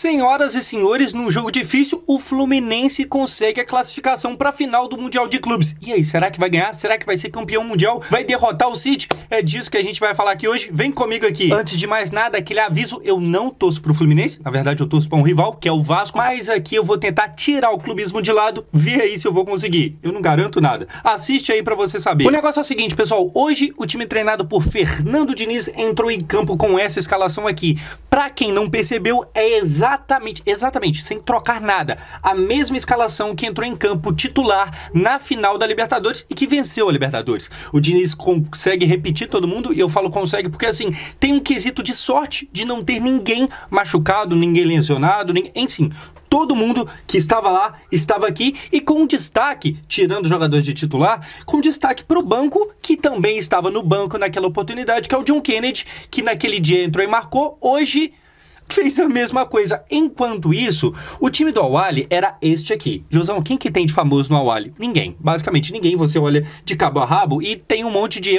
Senhoras e senhores, num jogo difícil, o Fluminense consegue a classificação para a final do Mundial de Clubes. E aí, será que vai ganhar? Será que vai ser campeão mundial? Vai derrotar o City? É disso que a gente vai falar aqui hoje. Vem comigo aqui. Antes de mais nada, aquele aviso, eu não torço pro Fluminense. Na verdade, eu torço para um rival, que é o Vasco. Mas aqui eu vou tentar tirar o clubismo de lado. Vê aí se eu vou conseguir. Eu não garanto nada. Assiste aí para você saber. O negócio é o seguinte, pessoal. Hoje, o time treinado por Fernando Diniz entrou em campo com essa escalação aqui. Pra quem não percebeu, é exatamente, sem trocar nada, a mesma escalação que entrou em campo titular na final da Libertadores e que venceu a Libertadores. O Diniz consegue repetir todo mundo, e eu falo consegue porque assim, tem um quesito de sorte de não ter ninguém machucado, ninguém lesionado, enfim, todo mundo que estava lá, estava aqui, e com destaque, tirando os jogadores de titular, com destaque para o banco, que também estava no banco naquela oportunidade, que é o John Kennedy, que naquele dia entrou e marcou, hoje fez a mesma coisa. Enquanto isso, o time do Al-Ahly era este aqui. Josão, quem que tem de famoso no Al-Ahly? Ninguém. Basicamente ninguém. Você olha de cabo a rabo e tem um monte de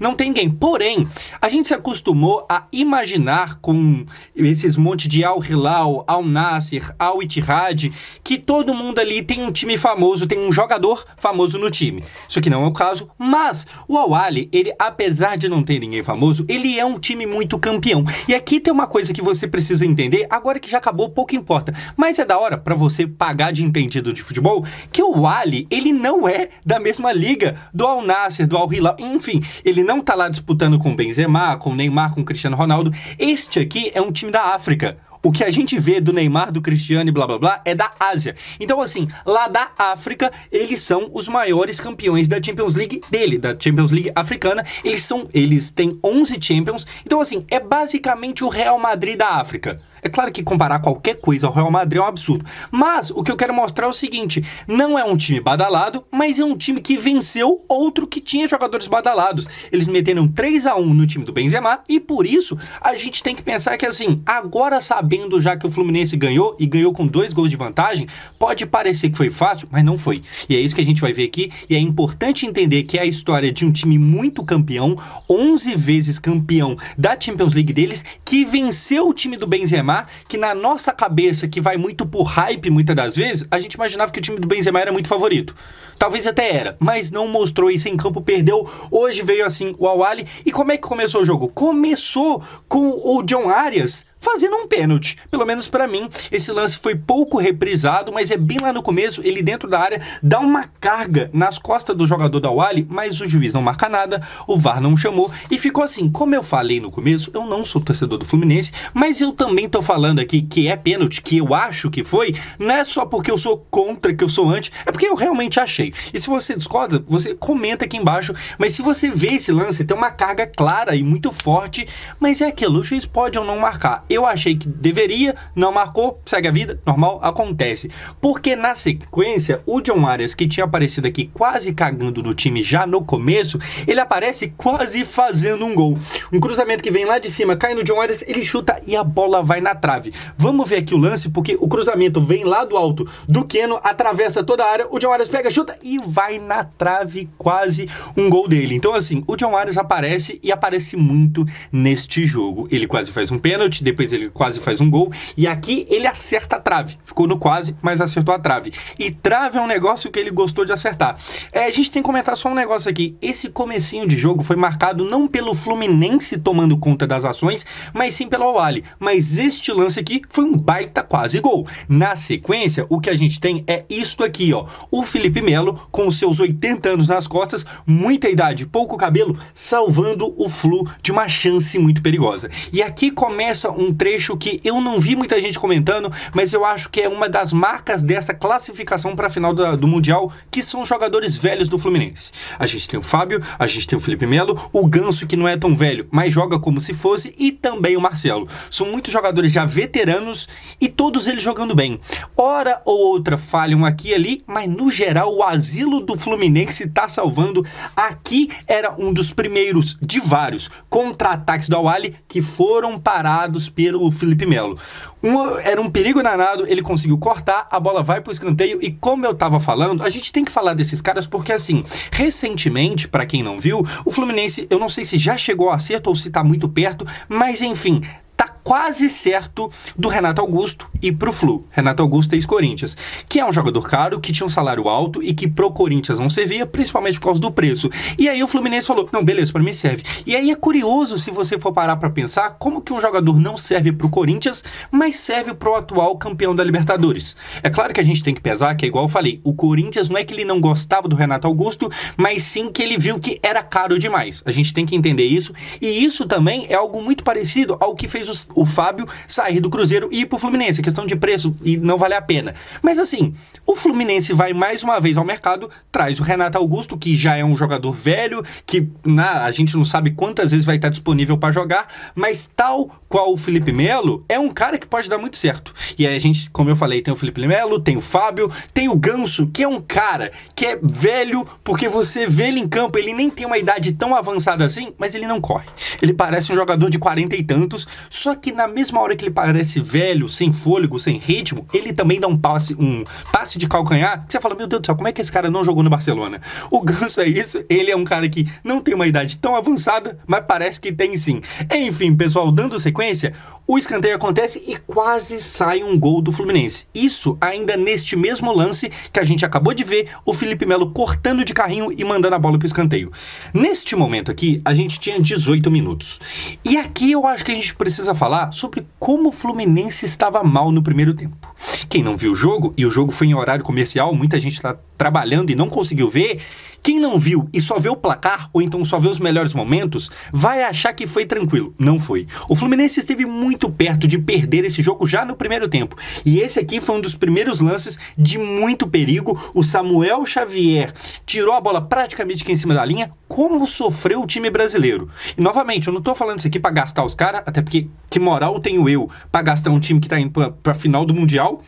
não tem ninguém. Porém, a gente se acostumou a imaginar com esses monte de Al-Hilal, Al-Nassr, Al-Ittihad, que todo mundo ali tem um time famoso, tem um jogador famoso no time. Isso aqui não é o caso, mas o Al-Ahly, ele, apesar de não ter ninguém famoso, ele é um time muito campeão. E aqui tem uma coisa que você precisa entender, agora que já acabou, pouco importa, mas é da hora pra você pagar de entendido de futebol, que o Al-Ahly, ele não é da mesma liga do Al-Nassr, do Al-Hilal, enfim, ele não tá lá disputando com o Benzema, com o Neymar, com o Cristiano Ronaldo. Este aqui é um time da África. O que a gente vê do Neymar, do Cristiano e blá blá blá é da Ásia. Então assim, lá da África, eles são os maiores campeões da Champions League da Champions League africana. Eles têm 11 Champions. Então assim, é basicamente o Real Madrid da África. É claro que comparar qualquer coisa ao Real Madrid é um absurdo. Mas o que eu quero mostrar é o seguinte, não é um time badalado, mas é um time que venceu outro que tinha jogadores badalados. Eles meteram 3-1 no time do Benzema e por isso a gente tem que pensar que assim, agora sabendo já que o Fluminense ganhou e ganhou com 2 gols de vantagem, pode parecer que foi fácil, mas não foi. E é isso que a gente vai ver aqui, e é importante entender que é a história de um time muito campeão, 11 vezes campeão da Champions League deles, que venceu o time do Benzema, que na nossa cabeça, que vai muito por hype muitas das vezes, a gente imaginava que o time do Benzema era muito favorito. Talvez até era, mas não mostrou isso em campo, perdeu. Hoje veio assim o Al-Ahly. E como é que começou o jogo? Começou com o John Arias fazendo um pênalti. Pelo menos pra mim, esse lance foi pouco reprisado, mas é bem lá no começo, ele dentro da área dá uma carga nas costas do jogador do Al-Ahly, mas o juiz não marca nada, o VAR não chamou, e ficou assim. Como eu falei no começo, eu não sou torcedor do Fluminense, mas eu também tô falando aqui que é pênalti, que eu acho que foi, não é só porque eu sou contra, que eu sou anti, é porque eu realmente achei. E se você discorda, você comenta aqui embaixo, mas se você vê esse lance, tem uma carga clara e muito forte, mas é aquilo, o juiz pode ou não marcar. Eu achei que deveria, não marcou, segue a vida, normal, acontece. Porque na sequência, o John Arias, que tinha aparecido aqui quase cagando no time já no começo, ele aparece quase fazendo um gol. Um cruzamento que vem lá de cima, cai no John Arias, ele chuta e a bola vai na trave. Vamos ver aqui o lance, porque o cruzamento vem lá do alto do Keno, atravessa toda a área, o John Arias pega, chuta e vai na trave, quase um gol dele. Então assim, o John Arias aparece e aparece muito neste jogo. Ele quase faz um pênalti, depois ele quase faz um gol, e aqui ele acerta a trave. Ficou no quase, mas acertou a trave. E trave é um negócio que ele gostou de acertar. A gente tem que comentar só um negócio aqui. Esse comecinho de jogo foi marcado não pelo Fluminense tomando conta das ações, mas sim pelo Al-Ahly. Mas este lance aqui foi um baita quase gol. Na sequência, o que a gente tem é isto aqui, ó. O Felipe Melo, com seus 80 anos nas costas, muita idade, pouco cabelo, salvando o Flu de uma chance muito perigosa. E aqui começa um trecho que eu não vi muita gente comentando, mas eu acho que é uma das marcas dessa classificação para a final do Mundial, que são os jogadores velhos do Fluminense. A gente tem o Fábio, a gente tem o Felipe Melo, o Ganso, que não é tão velho, mas joga como se fosse, e também o Marcelo. São muitos jogadores já veteranos e todos eles jogando bem. Hora ou outra falham aqui e ali, mas no geral o asilo do Fluminense tá salvando. Aqui era um dos primeiros de vários contra-ataques do Al-Ahly que foram parados pelo Felipe Melo. Era um perigo danado, ele conseguiu cortar, a bola vai pro escanteio, e como eu tava falando, a gente tem que falar desses caras porque assim, recentemente, pra quem não viu, o Fluminense, eu não sei se já chegou ao acerto ou se tá muito perto, mas enfim, tá quase certo do Renato Augusto ir pro Flu. Renato Augusto ex-Corinthians, que é um jogador caro, que tinha um salário alto e que pro Corinthians não servia, principalmente por causa do preço. E aí o Fluminense falou, não, beleza, pra mim serve. E aí é curioso, se você for parar pra pensar, como que um jogador não serve pro Corinthians, mas serve pro atual campeão da Libertadores. É claro que a gente tem que pesar, que é igual eu falei, o Corinthians não é que ele não gostava do Renato Augusto, mas sim que ele viu que era caro demais. A gente tem que entender isso, e isso também é algo muito parecido ao que fez o Fábio sair do Cruzeiro e ir pro Fluminense, questão de preço e não vale a pena. Mas assim, o Fluminense vai mais uma vez ao mercado, traz o Renato Augusto, que já é um jogador velho, que a gente não sabe quantas vezes vai estar disponível para jogar, mas tal qual o Felipe Melo, é um cara que pode dar muito certo. E aí a gente, como eu falei, tem o Felipe Melo, tem o Fábio, tem o Ganso, que é um cara que é velho, porque você vê ele em campo, ele nem tem uma idade tão avançada assim, mas ele não corre. Ele parece um jogador de 40 e tantos, só que na mesma hora que ele parece velho, sem fôlego, sem ritmo, ele também dá um passe de calcanhar, que você fala, meu Deus do céu, como é que esse cara não jogou no Barcelona? O Ganso é isso, ele é um cara que não tem uma idade tão avançada, mas parece que tem sim. Enfim, pessoal, dando sequência, o escanteio acontece e quase sai um gol do Fluminense. Isso ainda neste mesmo lance que a gente acabou de ver o Felipe Melo cortando de carrinho e mandando a bola pro escanteio. Neste momento aqui, a gente tinha 18 minutos. E aqui eu acho que a gente precisa falar sobre como o Fluminense estava mal no primeiro tempo. Quem não viu o jogo, e o jogo foi em horário comercial, muita gente está trabalhando e não conseguiu ver, quem não viu e só vê o placar, ou então só vê os melhores momentos, vai achar que foi tranquilo. Não foi. O Fluminense esteve muito perto de perder esse jogo já no primeiro tempo. E esse aqui foi um dos primeiros lances de muito perigo. O Samuel Xavier tirou a bola praticamente aqui em cima da linha, como sofreu o time brasileiro. E novamente, eu não tô falando isso aqui pra gastar os caras, até porque que moral tenho eu pra gastar um time que tá indo pra final do Mundial,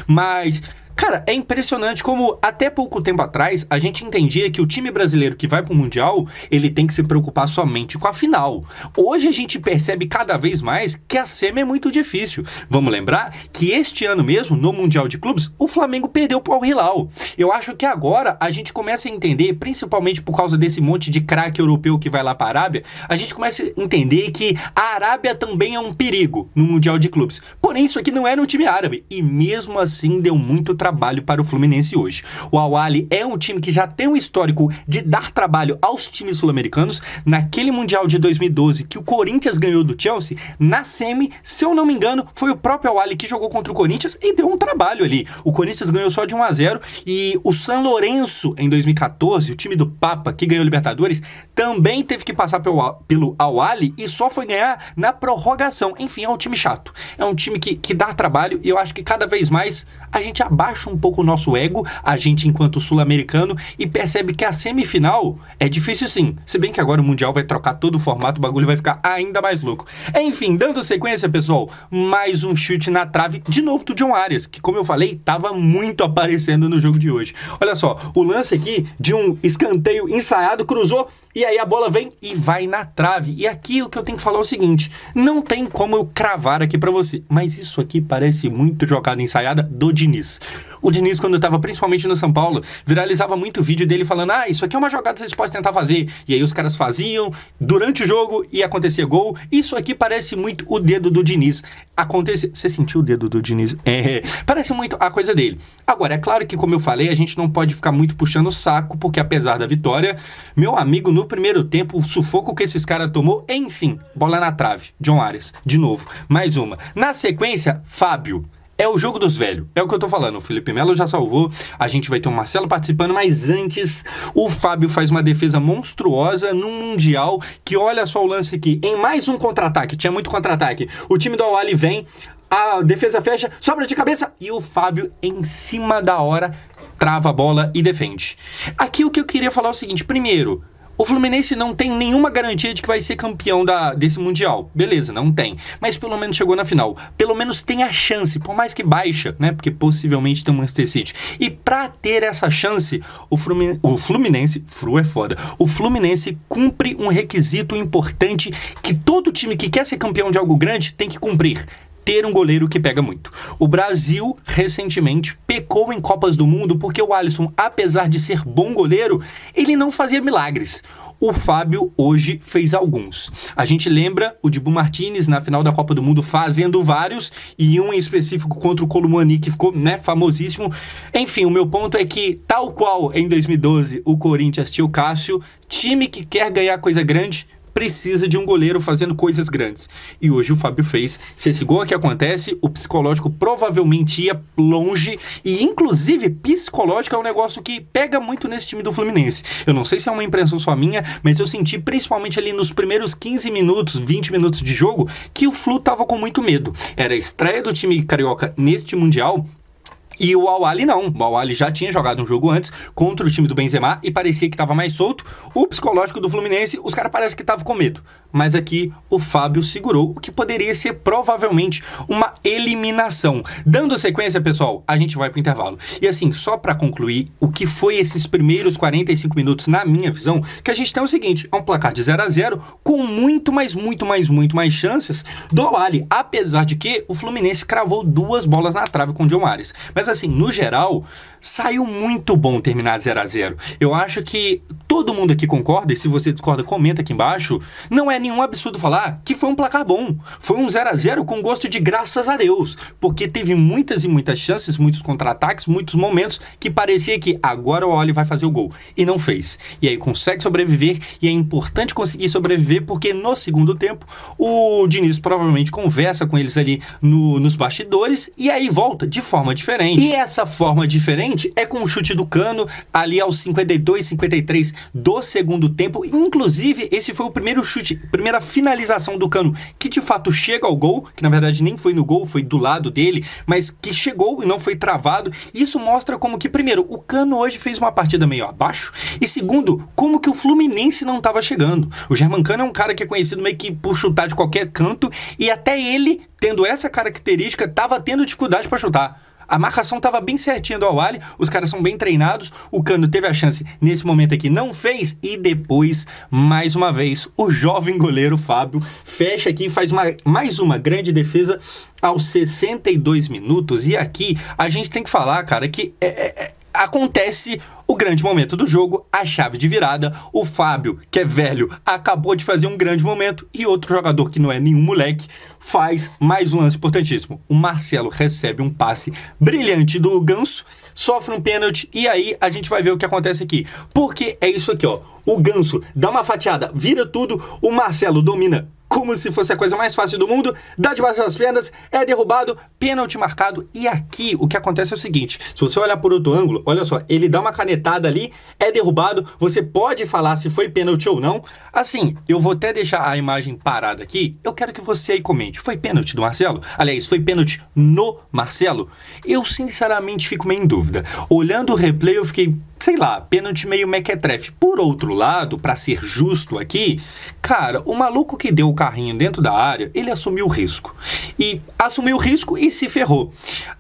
mas... Cara, é impressionante como até pouco tempo atrás a gente entendia que o time brasileiro que vai pro Mundial, ele tem que se preocupar somente com a final. Hoje a gente percebe cada vez mais que a semi é muito difícil. Vamos lembrar que este ano mesmo, no Mundial de Clubes, o Flamengo perdeu pro Al Hilal. Eu acho que agora a gente começa a entender, principalmente por causa desse monte de craque europeu que vai lá pra Arábia, a gente começa a entender que a Arábia também é um perigo no Mundial de Clubes. Porém, isso aqui não é no time árabe. E mesmo assim deu muito trabalho para o Fluminense hoje. O Al Ahly é um time que já tem um histórico de dar trabalho aos times sul-americanos. Naquele Mundial de 2012 que o Corinthians ganhou do Chelsea, na semi, se eu não me engano, foi o próprio Al Ahly que jogou contra o Corinthians e deu um trabalho ali. O Corinthians ganhou só de 1-0 e o San Lorenzo, em 2014, o time do Papa que ganhou o Libertadores, também teve que passar pelo Al Ahly e só foi ganhar na prorrogação. Enfim, é um time chato. É um time que dá trabalho e eu acho que cada vez mais a gente abaixa um pouco o nosso ego, a gente enquanto sul-americano, e percebe que a semifinal é difícil sim. Se bem que agora o Mundial vai trocar todo o formato, o bagulho vai ficar ainda mais louco. Enfim, dando sequência, pessoal, mais um chute na trave, de novo do John Arias, que como eu falei, tava muito aparecendo no jogo de hoje. Olha só, o lance aqui de um escanteio ensaiado, cruzou, e aí a bola vem e vai na trave. E aqui o que eu tenho que falar é o seguinte, não tem como eu cravar aqui pra você, mas isso aqui parece muito jogada ensaiada do Diniz. O Diniz, quando estava principalmente no São Paulo, viralizava muito vídeo dele falando, isso aqui é uma jogada que vocês podem tentar fazer. E aí os caras faziam durante o jogo e acontecia gol. Isso aqui parece muito o dedo do Diniz. Você sentiu o dedo do Diniz? Parece muito a coisa dele. Agora, é claro que, como eu falei, a gente não pode ficar muito puxando o saco, porque apesar da vitória, meu amigo, no primeiro tempo, o sufoco que esses caras tomou, enfim, bola na trave. John Arias, de novo, mais uma. Na sequência, Fábio. É o jogo dos velhos, é o que eu tô falando. O Felipe Melo já salvou, a gente vai ter o Marcelo participando, mas antes o Fábio faz uma defesa monstruosa num Mundial, que olha só o lance aqui, em mais um contra-ataque, tinha muito contra-ataque. O time do Al Ahly vem, a defesa fecha, sobra de cabeça e o Fábio em cima da hora trava a bola e defende. Aqui o que eu queria falar é o seguinte, primeiro, o Fluminense não tem nenhuma garantia de que vai ser campeão desse Mundial. Beleza, não tem. Mas pelo menos chegou na final. Pelo menos tem a chance, por mais que baixa, né? Porque possivelmente tem o Manchester City. E pra ter essa chance, o Fluminense... Fru é foda. O Fluminense cumpre um requisito importante que todo time que quer ser campeão de algo grande tem que cumprir. Ter um goleiro que pega muito. O Brasil, recentemente, pecou em Copas do Mundo porque o Alisson, apesar de ser bom goleiro, ele não fazia milagres. O Fábio hoje fez alguns. A gente lembra o Dibu Martínez na final da Copa do Mundo fazendo vários, e um em específico contra o Colomani, que ficou, famosíssimo. Enfim, o meu ponto é que, tal qual em 2012 o Corinthians tinha o Cássio, time que quer ganhar coisa grande precisa de um goleiro fazendo coisas grandes. E hoje o Fábio fez. Se esse gol aqui acontece, o psicológico provavelmente ia longe. E, inclusive, psicológico é um negócio que pega muito nesse time do Fluminense. Eu não sei se é uma impressão só minha, mas eu senti, principalmente ali nos primeiros 15 minutos, 20 minutos de jogo, que o Flu tava com muito medo. Era a estreia do time carioca neste Mundial. E o Al-Ahly não. O Al-Ahly já tinha jogado um jogo antes contra o time do Benzema e parecia que estava mais solto. O psicológico do Fluminense, os caras parecem que estavam com medo. Mas aqui o Fábio segurou o que poderia ser provavelmente uma eliminação. Dando sequência, pessoal, a gente vai pro intervalo. E assim, só para concluir, o que foi esses primeiros 45 minutos, na minha visão, que a gente tem o seguinte, é um placar de 0-0 com muito mais chances do Al-Ahly. Apesar de que o Fluminense cravou 2 bolas na trave com o John Arias. Mas assim, no geral, saiu muito bom terminar 0-0. Eu acho que todo mundo aqui concorda, e se você discorda, comenta aqui embaixo. Não é nenhum absurdo falar que foi um placar bom. Foi um 0-0 com gosto de graças a Deus, porque teve muitas e muitas chances, muitos contra-ataques, muitos momentos que parecia que agora o Oli vai fazer o gol. E não fez. E aí consegue sobreviver, e é importante conseguir sobreviver, porque no segundo tempo, o Diniz provavelmente conversa com eles ali nos bastidores, e aí volta de forma diferente. E essa forma diferente é com o chute do Cano, ali aos 52, 53 do segundo tempo. Inclusive, esse foi o primeiro chute, primeira finalização do Cano, que de fato chega ao gol, que na verdade nem foi no gol, foi do lado dele, mas que chegou e não foi travado. Isso mostra como que, primeiro, o Cano hoje fez uma partida meio abaixo, e segundo, como que o Fluminense não estava chegando. O Germancano é um cara que é conhecido meio que por chutar de qualquer canto, e até ele, tendo essa característica, estava tendo dificuldade para chutar. A marcação estava bem certinha do Al-Ahly, os caras são bem treinados, o Cano teve a chance nesse momento aqui, não fez, e depois, mais uma vez, o jovem goleiro Fábio fecha aqui e faz mais uma grande defesa aos 62 minutos, e aqui a gente tem que falar, cara, que acontece o grande momento do jogo, a chave de virada. O Fábio, que é velho, acabou de fazer um grande momento, e outro jogador que não é nenhum moleque faz mais um lance importantíssimo. O Marcelo recebe um passe brilhante do Ganso, sofre um pênalti, e aí a gente vai ver o que acontece aqui. Porque é isso aqui, ó. O Ganso dá uma fatiada, vira tudo, o Marcelo domina como se fosse a coisa mais fácil do mundo, dá debaixo das pernas, é derrubado, pênalti marcado. E aqui o que acontece é o seguinte, se você olhar por outro ângulo, olha só, ele dá uma canetada ali, é derrubado, você pode falar se foi pênalti ou não. Assim, eu vou até deixar a imagem parada aqui, eu quero que você aí comente, foi pênalti do Marcelo? Aliás, foi pênalti no Marcelo? Eu sinceramente fico meio em dúvida. Olhando o replay eu fiquei, sei lá, pênalti meio mequetrefe. Por outro lado, pra ser justo aqui, cara, o maluco que deu o carrinho dentro da área, ele assumiu o risco. E assumiu o risco e se ferrou.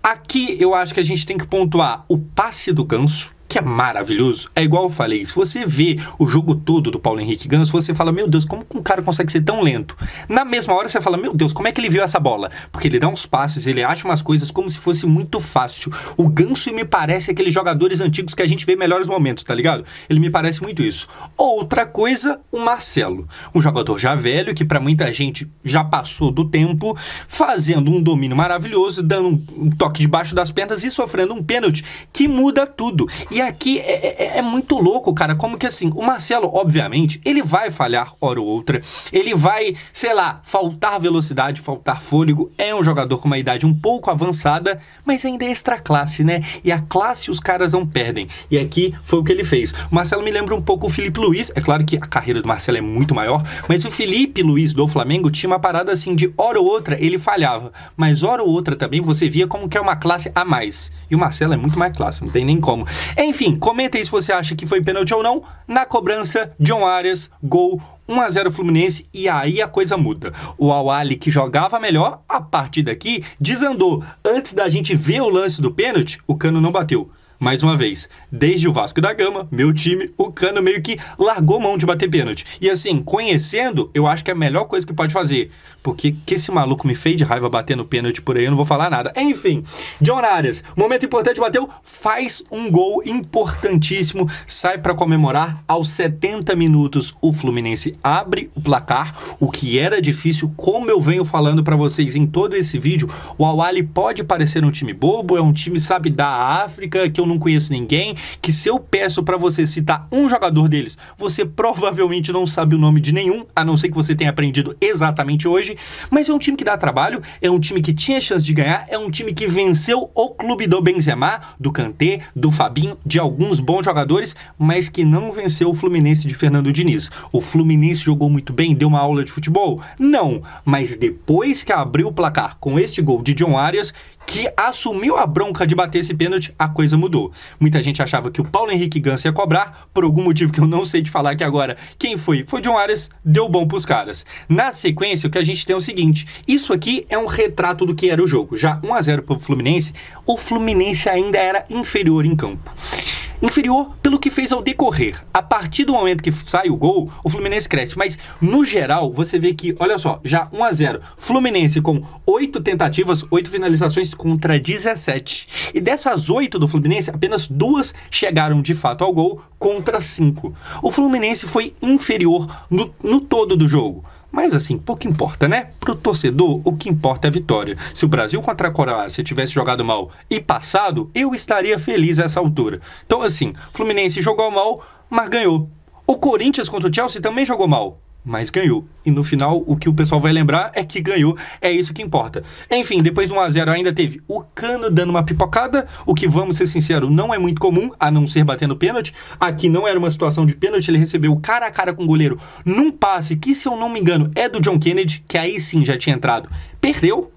Aqui eu acho que a gente tem que pontuar o passe do Ganso, que é maravilhoso. É igual eu falei, se você vê o jogo todo do Paulo Henrique Ganso, você fala, meu Deus, como um cara consegue ser tão lento? Na mesma hora você fala, meu Deus, como é que ele viu essa bola? Porque ele dá uns passes, ele acha umas coisas como se fosse muito fácil. O Ganso me parece aqueles jogadores antigos que a gente vê melhores momentos, tá ligado? Ele me parece muito isso. Outra coisa, o Marcelo. Um jogador já velho, que pra muita gente já passou do tempo, fazendo um domínio maravilhoso, dando um toque debaixo das pernas e sofrendo um pênalti que muda tudo. E aqui é muito louco, cara, como que assim, o Marcelo, obviamente, ele vai falhar hora ou outra, ele vai, sei lá, faltar velocidade, faltar fôlego, é um jogador com uma idade um pouco avançada, mas ainda é extra classe, né? E a classe os caras não perdem. E aqui foi o que ele fez. O Marcelo me lembra um pouco o Felipe Luiz, é claro que a carreira do Marcelo é muito maior, mas o Felipe Luiz do Flamengo tinha uma parada assim de hora ou outra ele falhava, mas hora ou outra também você via como que é uma classe a mais. E o Marcelo é muito mais classe, não tem nem como. Enfim, comenta aí se você acha que foi pênalti ou não. Na cobrança, John Arias, gol, 1-0 Fluminense, e aí a coisa muda. O Al-Ahly, que jogava melhor, a partir daqui desandou. Antes da gente ver o lance do pênalti, o Cano não bateu. mais uma vez, desde o Vasco da Gama, meu time, o Cano meio que largou mão de bater pênalti. E assim, conhecendo, eu acho que é a melhor coisa que pode fazer. Porque que esse maluco me fez de raiva batendo pênalti por aí, eu não vou falar nada. Enfim, John Arias, momento importante, bateu, faz um gol importantíssimo, sai pra comemorar. Aos 70 minutos, o Fluminense abre o placar, o que era difícil, como eu venho falando pra vocês em todo esse vídeo. O Al-Ahly pode parecer um time bobo, é um time, sabe, da África, que eu não conheço ninguém, que se eu peço pra você citar um jogador deles, você provavelmente não sabe o nome de nenhum, a não ser que você tenha aprendido exatamente hoje, mas é um time que dá trabalho, é um time que tinha chance de ganhar, é um time que venceu o clube do Benzema, do Kanté, do Fabinho, de alguns bons jogadores, mas que não venceu o Fluminense de Fernando Diniz. O Fluminense jogou muito bem, deu uma aula de futebol? Não, mas depois que abriu o placar com este gol de John Arias, que assumiu a bronca de bater esse pênalti, a coisa mudou. Muita gente achava que o Paulo Henrique Ganso ia cobrar, por algum motivo que eu não sei te falar aqui agora. Quem foi? Foi John Arias, deu bom pros caras. Na sequência, o que a gente tem é o seguinte, isso aqui é um retrato do que era o jogo. Já 1-0 pro Fluminense, o Fluminense ainda era inferior em campo. Inferior pelo que fez ao decorrer. A partir do momento que sai o gol, o Fluminense cresce. Mas, no geral, você vê que, olha só, já 1-0. Fluminense com 8 tentativas, 8 finalizações contra 17. E dessas 8 do Fluminense, apenas 2 chegaram de fato ao gol contra 5. O Fluminense foi inferior no todo do jogo. Mas assim, pouco importa, né? Pro torcedor, o que importa é a vitória. Se o Brasil contra a Croácia tivesse jogado mal e passado, eu estaria feliz a essa altura. Então assim, Fluminense jogou mal, mas ganhou. O Corinthians contra o Chelsea também jogou mal, mas ganhou. E no final, o que o pessoal vai lembrar é que ganhou. É isso que importa. Enfim, depois do 1-0 ainda teve o Cano dando uma pipocada, o que, vamos ser sinceros, não é muito comum, a não ser batendo pênalti. Aqui não era uma situação de pênalti, ele recebeu cara a cara com o goleiro num passe que, se eu não me engano, é do John Kennedy, que aí sim já tinha entrado. Perdeu.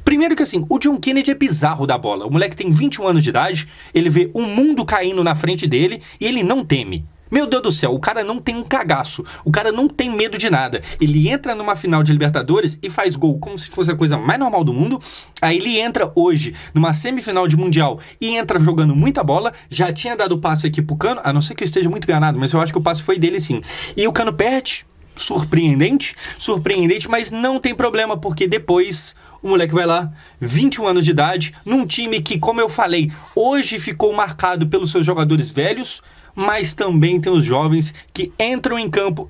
Primeiro que assim, o John Kennedy é bizarro da bola. O moleque tem 21 anos de idade, ele vê o mundo caindo na frente dele e ele não teme. Meu Deus do céu, o cara não tem um cagaço, o cara não tem medo de nada. Ele entra numa final de Libertadores e faz gol como se fosse a coisa mais normal do mundo. Aí ele entra hoje numa semifinal de Mundial e entra jogando muita bola. Já tinha dado passe aqui pro Cano, a não ser que eu esteja muito enganado, mas eu acho que o passe foi dele sim. E o Cano perde, surpreendente, mas não tem problema, porque depois o moleque vai lá, 21 anos de idade, num time que, como eu falei, hoje ficou marcado pelos seus jogadores velhos, mas também tem os jovens que entram em campo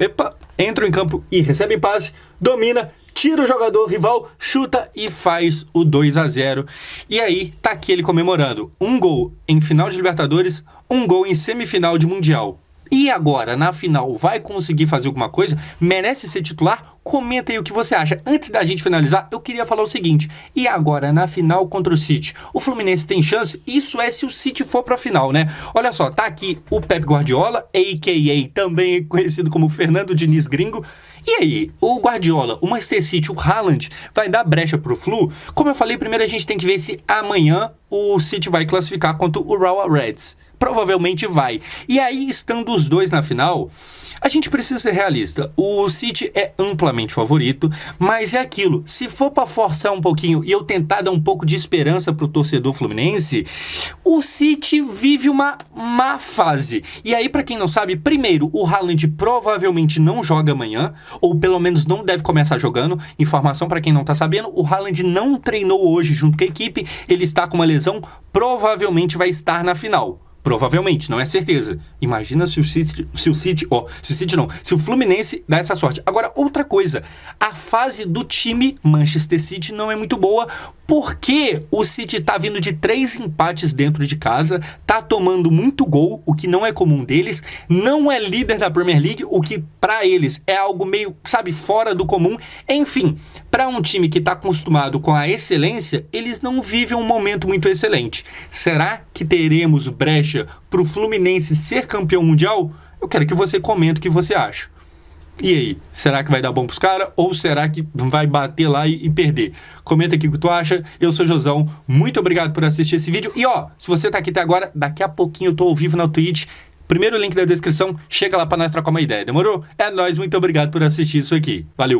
e recebem passe, domina, tira o jogador rival, chuta e faz o 2-0. E aí, tá aqui ele comemorando. Um gol em final de Libertadores, um gol em semifinal de Mundial. E agora, na final, vai conseguir fazer alguma coisa? Merece ser titular? Comenta aí o que você acha. Antes da gente finalizar, eu queria falar o seguinte. E agora, na final contra o City? O Fluminense tem chance? Isso é se o City for pra final, né? Olha só, tá aqui o Pep Guardiola, a.k.a. também conhecido como Fernando Diniz Gringo. E aí, o Guardiola, o Manchester City, o Haaland, vai dar brecha pro Flu? Como eu falei, primeiro a gente tem que ver se amanhã o City vai classificar contra o Urawa Reds. Provavelmente vai. E aí, estando os dois na final, a gente precisa ser realista. O City é amplamente favorito, mas é aquilo. Se for pra forçar um pouquinho e eu tentar dar um pouco de esperança pro torcedor fluminense, o City vive uma má fase. E aí, pra quem não sabe, primeiro, o Haaland provavelmente não joga amanhã, ou pelo menos não deve começar jogando. Informação pra quem não tá sabendo, o Haaland não treinou hoje junto com a equipe, ele está com uma lesão, provavelmente vai estar na final. Provavelmente, não é certeza. Imagina se o Fluminense dá essa sorte. Agora, outra coisa, a fase do time Manchester City não é muito boa, porque o City tá vindo de 3 empates dentro de casa, tá tomando muito gol, o que não é comum deles, não é líder da Premier League, o que pra eles é algo meio, sabe, fora do comum. Enfim, pra um time que tá acostumado com a excelência, eles não vivem um momento muito excelente. Será que teremos brecha pro Fluminense ser campeão mundial? Eu quero que você comente o que você acha. E aí, será que vai dar bom pros caras? Ou será que vai bater lá e perder? Comenta aqui o que tu acha. Eu sou o Josão, muito obrigado por assistir esse vídeo. E ó, se você tá aqui até agora, daqui a pouquinho eu tô ao vivo na Twitch. Primeiro link da descrição, chega lá pra nós trocar uma ideia, demorou? É nóis, muito obrigado por assistir isso aqui. Valeu!